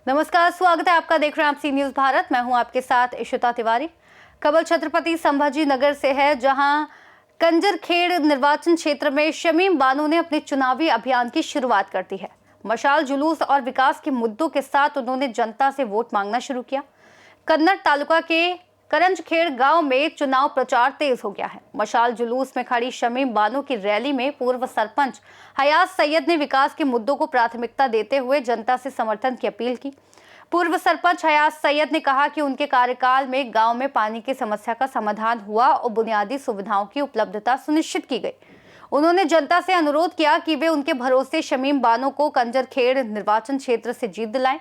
नमस्कार, स्वागत है आपका। देख रहे हैं आप सी न्यूज भारत। मैं हूं आपके साथ इशिता तिवारी। खबर छत्रपति संभाजी नगर से है, जहां कंजरखेड़ निर्वाचन क्षेत्र में शमीम बानो ने अपने चुनावी अभियान की शुरुआत कर दी है। मशाल जुलूस और विकास के मुद्दों के साथ उन्होंने जनता से वोट मांगना शुरू किया। कन्नड़ तालुका के करंजखेड़ गांव में चुनाव प्रचार तेज हो गया है। मशाल जुलूस में खड़ी शमीम बानो की रैली में पूर्व सरपंच हयात सैयद ने विकास के मुद्दों को प्राथमिकता देते हुए जनता से समर्थन की अपील की। पूर्व सरपंच हयात सैयद ने कहा कि उनके कार्यकाल में गांव में पानी की समस्या का समाधान हुआ और बुनियादी सुविधाओं की उपलब्धता सुनिश्चित की गई। उन्होंने जनता से अनुरोध किया कि वे उनके भरोसे शमीम बानो को कंजरखेड़ निर्वाचन क्षेत्र से जीत दिलाएं।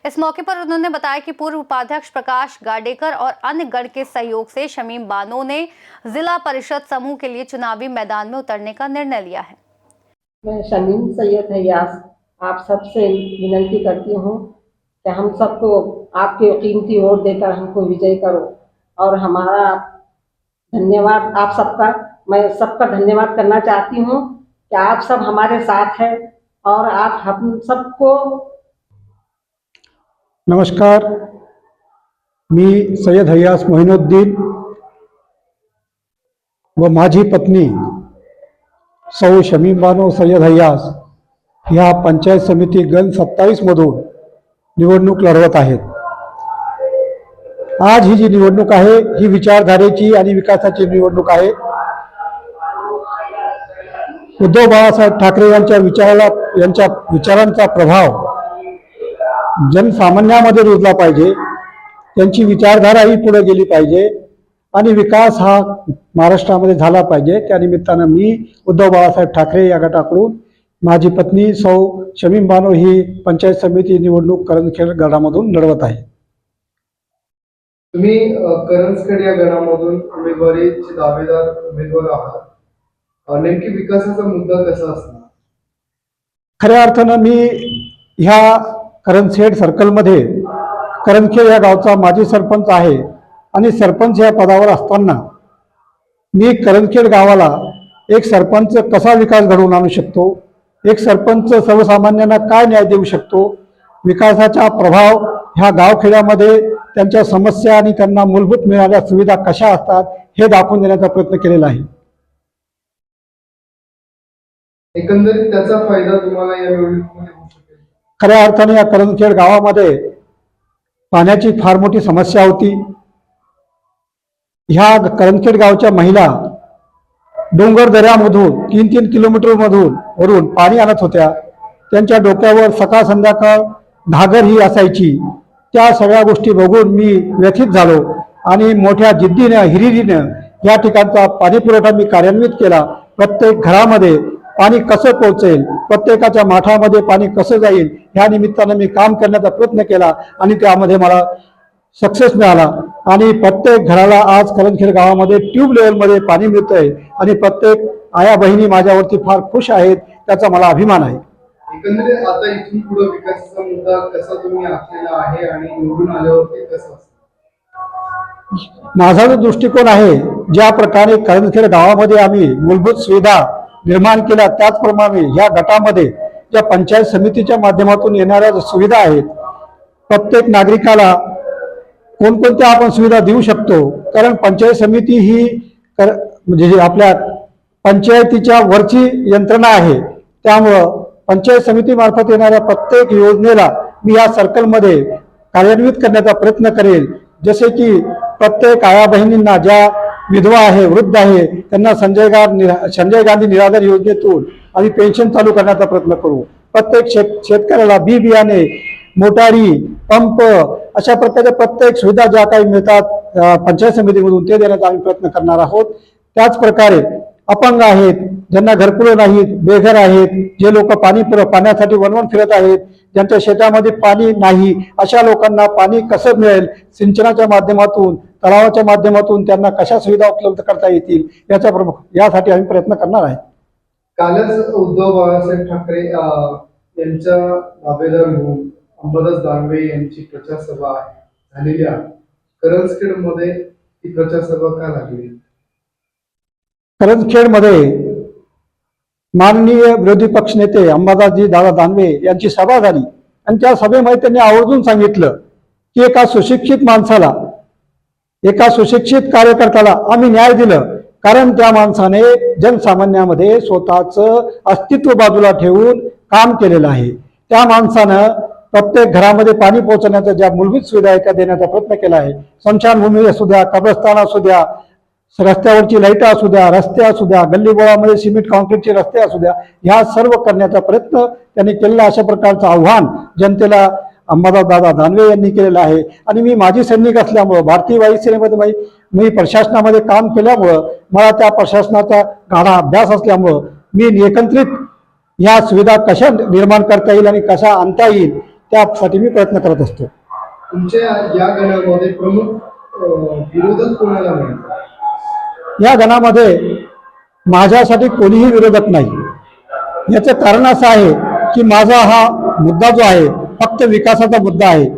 इस मौके पर उन्होंने बताया कि पूर्व उपाध्यक्ष प्रकाश गाडेकर और अन्य गण के सहयोग से शमीम बानो ने जिला परिषद समूह के लिए चुनावी मैदान में उतरने का निर्णय लिया है। मैं शमीम सैयद हयास आप सबसे विनती करती हूँ कि हम सबको आपके कीमती वोट देकर हमको विजय करो और हमारा धन्यवाद आप सबका। मैं सबका धन्यवाद करना चाहती हूँ कि आप सब हमारे साथ हैं और आप हम सबको। नमस्कार, मी सय्यद हयास मोहिनुद्दीन व माझी पत्नी सौ शमीम बानो सय्यद हयास ह्या पंचायत समिती गण 27 मधून निवडणूक लढवत आहेत। आज ही जी निवडणूक आहे ही विचारधारेची आणि विकासाची निवडणूक आहे। उद्धव बाळासाहेब ठाकरे यांच्या विचारांचा प्रभाव जनसामान्यामध्ये रुजला पाहिजे, त्यांची विचारधारा ही पुढे गेली पाहिजे आणि विकास हा महाराष्ट्रामध्ये झाला पाहिजे। त्या निमित्तानं मी उद्धव बाळासाहेब ठाकरे या गटाकडून माझी पत्नी सौ शमीम बानो ही पंचायत समिती निवडणूक करंजखेड गटामधून लढवत आहे। तुम्ही करंजखेड या गणामधून उमेदवारीचे दावेदार उमेदवार आहात। नेमकी विकासाचा मुद्दा कसा असणार? खऱ्या अर्थानं मी ह्या करंजखेड सर्कलमध्ये करंजखेड या गावचा माजी सरपंच आहे आणि सरपंच या पदावर असताना मी करंजखेड गावाला एक सरपंच कसा विकास घडवून आणू शकतो, एक सरपंच सर्वसामान्यांना काय न्याय देऊ शकतो, विकासाचा प्रभाव ह्या गावखेड्यामध्ये त्यांच्या समस्या आणि त्यांना मूलभूत मिळालेल्या सुविधा कशा असतात हे दाखवून देण्याचा प्रयत्न केलेला आहे। एकंदरीत त्याचा फायदा तुम्हाला या निवडणुकीमध्ये होऊ शकेल? खऱ्या अर्थाने या करंजखेड गावामध्ये पाण्याची फार मोठी समस्या होती। ह्या करंजखेड गावच्या महिला डोंगर दऱ्यामधून 3-3 किलोमीटर मधून वरून पाणी आणत होत्या। त्यांच्या डोक्यावर सकाळ संध्याकाळ घागर ही असायची। त्या सगळ्या गोष्टी बघून मी व्यथित झालो आणि मोठ्या जिद्दीने हिरिरीने या ठिकाणचा पाणी पुरवठा मी कार्यान्वित केला। प्रत्येक घरामध्ये पाणी कसं पोहोचेल, प्रत्येकाच्या माठामध्ये पाणी कसं जाईल ह्या निमित्तानं मी काम करण्याचा प्रयत्न केला आणि त्यामध्ये मला सक्सेस मिळाला आणि प्रत्येक घराला आज करंजखेड गावामध्ये ट्यूब लेवलमध्ये पाणी मिळतंय आणि प्रत्येक आया बहिणी माझ्यावरती फार खुश आहेत, त्याचा मला अभिमान आहे। एकंदरीत आता इथून पुढे विकासाचा मुद्दा कसा तुम्ही आखलेला आहे आणि निवडून आल्यावरती कसं असणार? माझा जो दृष्टिकोन आहे, ज्या प्रकारे करंजखेड गावामध्ये आम्ही मूलभूत सुविधा निर्माण केल्या त्याचप्रमाणे ह्या गटामध्ये ज्या पंचायत समितीच्या माध्यमातून येणाऱ्या सुविधा आहेत, प्रत्येक नागरिकाला कोणकोणत्या आपण सुविधा देऊ शकतो। कारण पंचायत समिती ही म्हणजे आपल्या पंचायतीच्या वरची यंत्रणा आहे, त्यामुळं पंचायत समिती मार्फत येणाऱ्या प्रत्येक योजनेला मी या सर्कलमध्ये कार्यान्वित करण्याचा प्रयत्न करेल। जसे की प्रत्येक आया बहिणींना ज्या विधवा आहे, वृद्ध आहे, त्यांना संजय गांधी निराधार योजनेतून आम्ही पेन्शन चालू करण्याचा प्रयत्न करू। प्रत्येक शेतकऱ्याला बी बियाणे, मोटारी, पंप अशा प्रकारच्या प्रत्येक सुविधा ज्या काही मिळतात पंचायत समितीमधून ते देण्याचा आम्ही प्रयत्न करणार आहोत। त्याच प्रकारे अपंग आहेत, ज्यांना घरकुलं नाहीत, बेघर आहेत, जे लोक पाण्यासाठी वणवण फिरत आहेत, ज्यांच्या शेतामध्ये पाणी नाही, अशा लोकांना पाणी कसं मिळेल, सिंचनाच्या माध्यमातून, तलावाच्या माध्यमातून त्यांना कशा सुविधा उपलब्ध करता येतील यासाठी आम्ही प्रयत्न करणार आहे। कालच उद्धव बाळासाहेब ठाकरे यांच्या दावेदार म्हणून अंबादास दानवे यांची प्रचार सभा झालेली आहे। करंजखेड मध्ये ही प्रचार सभा का लागली? करंजखेडमध्ये माननीय विरोधी पक्षनेते अंबादासजी दादा दानवे यांची सभा झाली आणि त्या सभेमध्ये त्यांनी आवर्जून सांगितलं की एका सुशिक्षित माणसाला, एका सुशिक्षित कार्यकर्त्याला आम्ही न्याय दिलं, कारण त्या माणसाने जनसामान्यामध्ये स्वतःचं अस्तित्व बाजूला ठेवून काम केलेलं आहे. त्या माणसानं प्रत्येक घरामध्ये पाणी पोहोचवण्याच्या ज्या मूलभूत सुविधा आहेत त्या देण्याचा प्रयत्न केला आहे. स्मशानभूमी असू द्या, कब्रस्तान असू द्या, रस्त्यावरची लाईट असू द्या, रस्ते असू द्या, गल्लीबोळामध्ये सिमेंट कॉन्क्रीटचे रस्ते असू द्या, ह्या सर्व करण्याचा प्रयत्न त्यांनी केलेला. अशा प्रकारचं आव्हान जनतेला अंबादास दादा दानवे यांनी केलेलं आहे. आणि मी माजी सैनिक असल्यामुळं, भारतीय वायुसेनेमध्ये मी प्रशासनामध्ये काम केल्यामुळं, मला त्या प्रशासनाचा गाढा अभ्यास असल्यामुळं मी एकत्रित ह्या सुविधा कशा निर्माण करता येईल आणि कशा आणता येईल त्यासाठी मी प्रयत्न करत असतो. तुमच्या या गणामध्ये प्रमुख विरोधक कोणाला मिळतात? या गणामध्ये माझ्यासाठी कोणीही विरोधक नाही. याचं कारण असं आहे की माझा हा मुद्दा जो आहे फक्त विकासाचा मुद्दा आहे.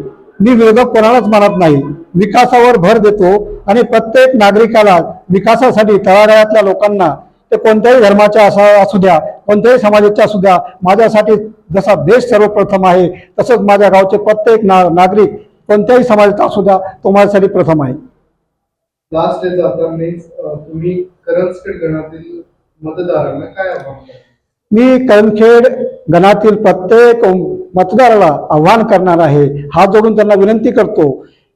मी विरोधक कोणालाच मानत नाही, विकासावर भर देतो आणि प्रत्येक नागरिकाला विकासासाठी, तळागाळातल्या लोकांना, ते कोणत्याही धर्माच्या असू द्या, कोणत्याही समाजाच्या असू द्या, माझ्यासाठी जसा देश सर्वप्रथम आहे तसंच माझ्या गावचे प्रत्येक नागरिक कोणत्याही समाजाचा असू द्या तो माझ्यासाठी प्रथम आहे. लास्ट डे जाताना तुम्ही करंजखेड गणातील मतदारांना काय आव्हान करता? मी करंजखेड गणातील प्रत्येक मतदाराला आव्हान करणार आहे, हात जोडून त्यांना विनंती करतो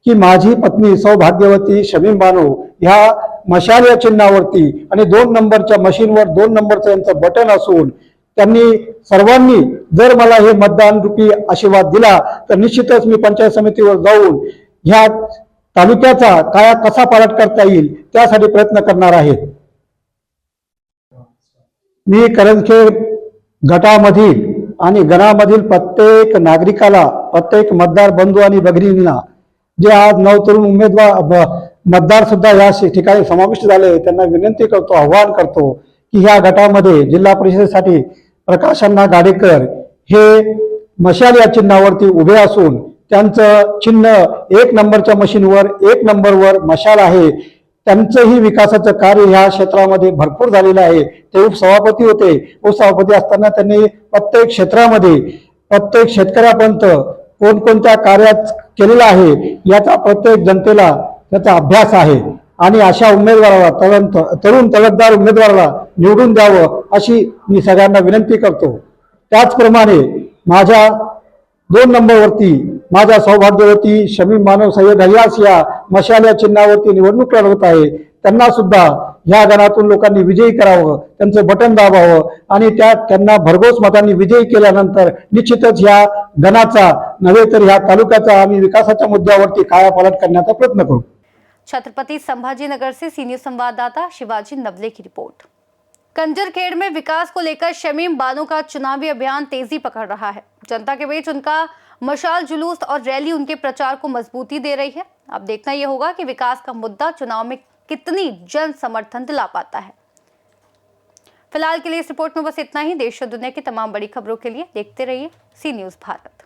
की माझी पत्नी सौभाग्यवती शमीम बानो ह्या मशाल या चिन्हावरती आणि 2 नंबरच्या मशीनवर 2 नंबरचं यांचं बटन असून त्यांनी सर्वांनी जर मला हे मतदान रूपी आशीर्वाद दिला तर निश्चितच मी पंचायत समितीवर जाऊन ह्या तालुक्याचा काया कसा पालट करता येईल त्यासाठी प्रयत्न करणार आहे. मी करंजखेड गटामधील आणि गणामधील प्रत्येक नागरिकाला, प्रत्येक मतदार बंधू आणि भगिनींना, जे आज नवतरुण उमेदवार मतदार सुद्धा या ठिकाणी समाविष्ट झाले, त्यांना विनंती करतो, आव्हान करतो की ह्या गटामध्ये जिल्हा परिषदेसाठी प्रकाश अण्णा गाडेकर हे मशाल या चिन्हावरती उभे असून त्यांचं चिन्ह 1 नंबरच्या मशीनवर 1 नंबरवर मशाल आहे. त्यांचंही विकासाचं कार्य ह्या क्षेत्रामध्ये भरपूर झालेलं आहे. ते उपसभापती होते. उपसभापती असताना त्यांनी प्रत्येक क्षेत्रामध्ये प्रत्येक शेतकऱ्यापर्यंत कोणकोणत्या कार्यात केलेलं आहे याचा प्रत्येक जनतेला त्याचा अभ्यास आहे. आणि अशा उमेदवाराला, तरुण तडफदार उमेदवाराला निवडून द्यावं अशी मी सगळ्यांना विनंती करतो. त्याचप्रमाणे माझ्या 2 नंबरवरती माझ्या सौभाग्यवती शमीम बानो सय्यद हयास या मशाल या चिन्हावरती निवडणूक लढवत आहे. त्यांना सुद्धा ह्या गणातून लोकांनी विजयी करावं, त्यांचं बटन दाबावं आणि त्यांना भरघोस मतांनी विजयी केल्यानंतर निश्चितच ह्या गणाचा नव्हे तर ह्या तालुक्याचा आम्ही विकासाच्या मुद्द्यावरती कायापालट करण्याचा प्रयत्न करू. छत्रपति संभाजीनगर से सी न्यूज संवाददाता शिवाजी नवले की रिपोर्ट। कंजरखेड़ में विकास को लेकर शमीम बानो का चुनावी अभियान तेजी पकड़ रहा है। जनता के बीच उनका मशाल जुलूस और रैली उनके प्रचार को मजबूती दे रही है। अब देखना यह होगा कि विकास का मुद्दा चुनाव में कितनी जन समर्थन दिला पाता है। फिलहाल के लिए इस रिपोर्ट में बस इतना ही। देश और दुनिया की तमाम बड़ी खबरों के लिए देखते रहिए सी न्यूज भारत।